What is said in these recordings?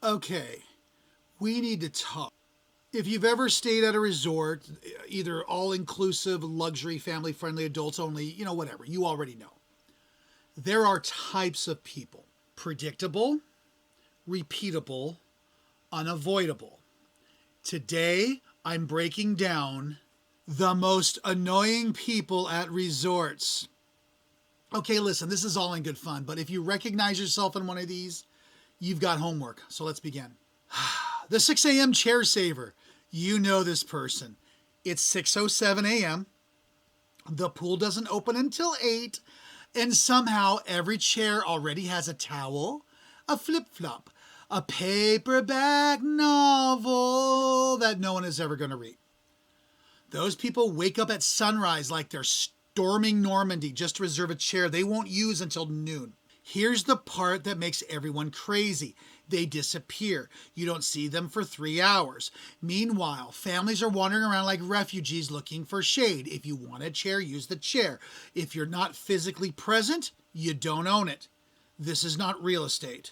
Okay, we need to talk. If you've ever stayed at a resort, either all inclusive, luxury, family friendly, adults only, whatever, you already know. There are types of people: predictable, repeatable, unavoidable. Today, I'm breaking down the most annoying people at resorts. Okay, listen, this is all in good fun, but if you recognize yourself in one of these, you've got homework. So let's begin. The 6 a.m. chair saver. You know this person. It's 6:07 a.m. The pool doesn't open until 8, and somehow every chair already has a towel, a flip-flop, a paperback novel that no one is ever going to read. Those people wake up at sunrise like they're storming Normandy just to reserve a chair they won't use until noon. Here's the part that makes everyone crazy. They disappear. You don't see them for 3 hours. Meanwhile, families are wandering around like refugees looking for shade. If you want a chair, use the chair. If you're not physically present, you don't own it. This is not real estate.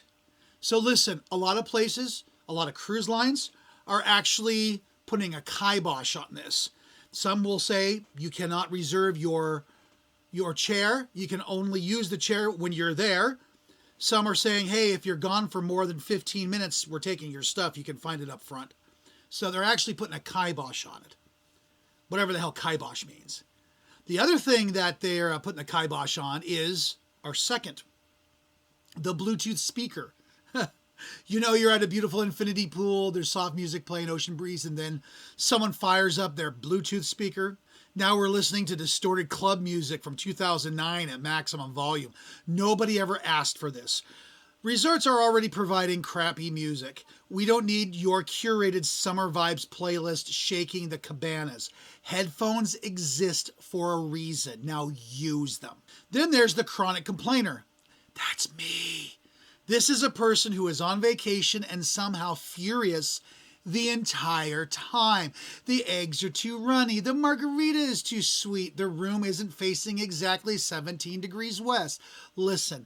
So listen, a lot of places, a lot of cruise lines are actually putting a kibosh on this. Some will say you cannot reserve your chair. You can only use the chair when you're there. Some are saying, hey, if you're gone for more than 15 minutes, we're taking your stuff. You can find it up front. So they're actually putting a kibosh on it. Whatever the hell kibosh means. The other thing that they're putting a kibosh on is our second, the Bluetooth speaker. You're at a beautiful infinity pool, there's soft music playing, ocean breeze, and then someone fires up their Bluetooth speaker. Now we're listening to distorted club music from 2009 at maximum volume. Nobody ever asked for this. Resorts are already providing crappy music. We don't need your curated summer vibes playlist shaking the cabanas. Headphones exist for a reason. Now use them. Then there's the chronic complainer. That's me. This is a person who is on vacation and somehow furious the entire time. The eggs are too runny. The margarita is too sweet. The room isn't facing exactly 17 degrees west. Listen,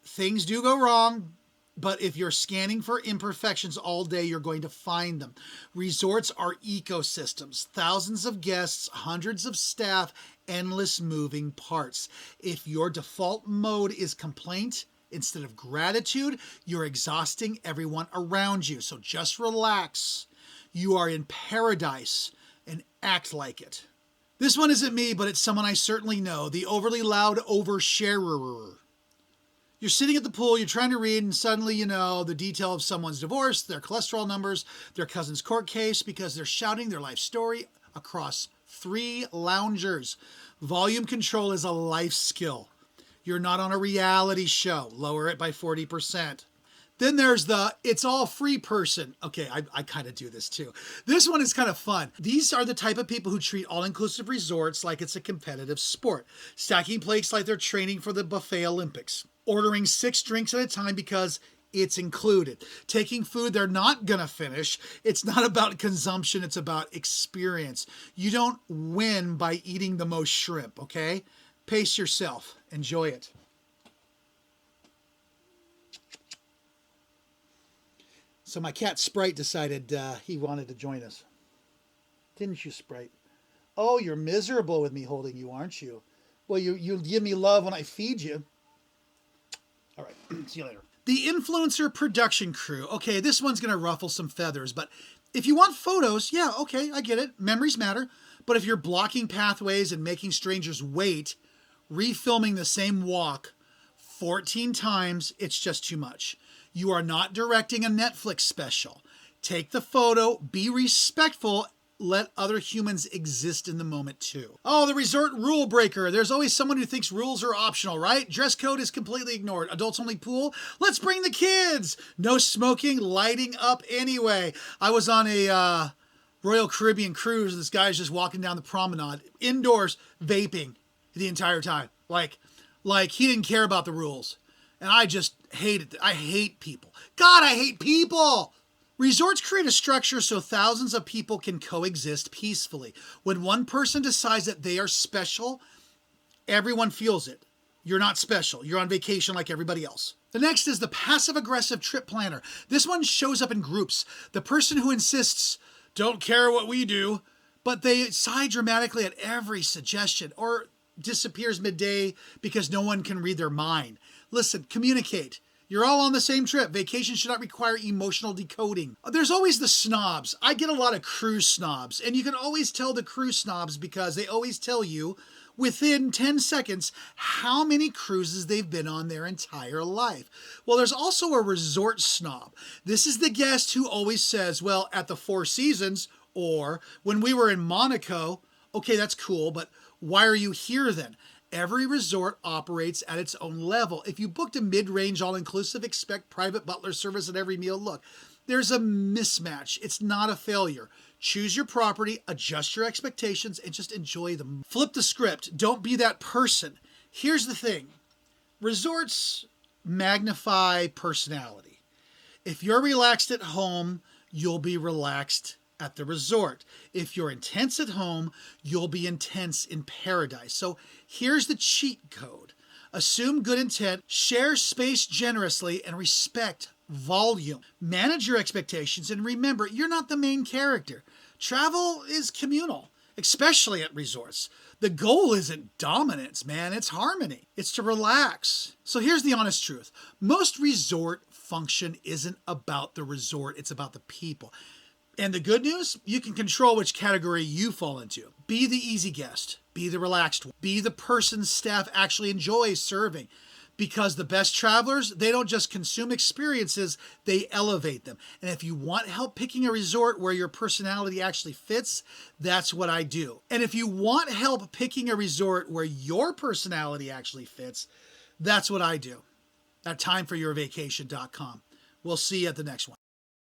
things do go wrong, but if you're scanning for imperfections all day, you're going to find them. Resorts are ecosystems, thousands of guests, hundreds of staff, endless moving parts. If your default mode is complaint, instead of gratitude, you're exhausting everyone around you. So just relax. You are in paradise and act like it. This one isn't me, but it's someone I certainly know. The overly loud oversharer. You're sitting at the pool, you're trying to read, and suddenly you know the detail of someone's divorce, their cholesterol numbers, their cousin's court case, because they're shouting their life story across 3 loungers. Volume control is a life skill. You're not on a reality show. Lower it by 40%. Then there's the it's all free person. Okay, I kind of do this too. This one is kind of fun. These are the type of people who treat all-inclusive resorts like it's a competitive sport. Stacking plates like they're training for the buffet Olympics. Ordering 6 drinks at a time because it's included. Taking food they're not going to finish. It's not about consumption. It's about experience. You don't win by eating the most shrimp, okay? Pace yourself. Enjoy it. So my cat Sprite decided he wanted to join us. Didn't you, Sprite? Oh, you're miserable with me holding you, aren't you? Well, you give me love when I feed you. All right. See you later. The influencer production crew. Okay, this one's going to ruffle some feathers, but if you want photos, yeah, okay, I get it. Memories matter. But if you're blocking pathways and making strangers wait, refilming the same walk 14 times, it's just too much. You are not directing a Netflix special. Take the photo, be respectful, let other humans exist in the moment too. Oh, the resort rule breaker. There's always someone who thinks rules are optional, right? Dress code is completely ignored. Adults only pool. Let's bring the kids. No smoking, lighting up anyway. I was on a Royal Caribbean cruise and this guy's just walking down the promenade, indoors, vaping the entire time. Like he didn't care about the rules. And I just hated it. I hate people. God, I hate people. Resorts create a structure so thousands of people can coexist peacefully. When one person decides that they are special, everyone feels it. You're not special. You're on vacation like everybody else. The next is the passive-aggressive trip planner. This one shows up in groups. The person who insists, don't care what we do, but they sigh dramatically at every suggestion or disappears midday because no one can read their mind. Listen, communicate. You're all on the same trip. Vacation should not require emotional decoding. There's always the snobs. I get a lot of cruise snobs, and you can always tell the cruise snobs because they always tell you within 10 seconds how many cruises they've been on their entire life. Well, there's also a resort snob. This is the guest who always says, well, at the Four Seasons, or when we were in Monaco, okay, that's cool, but why are you here then? Every resort operates at its own level. If you booked a mid-range all-inclusive, expect private butler service at every meal. Look, there's a mismatch. It's not a failure. Choose your property, adjust your expectations, and just enjoy them. Flip the script. Don't be that person. Here's the thing. Resorts magnify personality. If you're relaxed at home, you'll be relaxed at the resort. If you're intense at home, you'll be intense in paradise. So here's the cheat code. Assume good intent, share space generously, and respect volume. Manage your expectations, and remember, you're not the main character. Travel is communal, especially at resorts. The goal isn't dominance, man. It's harmony. It's to relax. So here's the honest truth. Most resort function isn't about the resort. It's about the people. And the good news, you can control which category you fall into. Be the easy guest. Be the relaxed one. Be the person staff actually enjoys serving. Because the best travelers, they don't just consume experiences, they elevate them. And if you want help picking a resort where your personality actually fits, that's what I do. And if you want help picking a resort where your personality actually fits, that's what I do. At timeforyourvacation.com. We'll see you at the next one.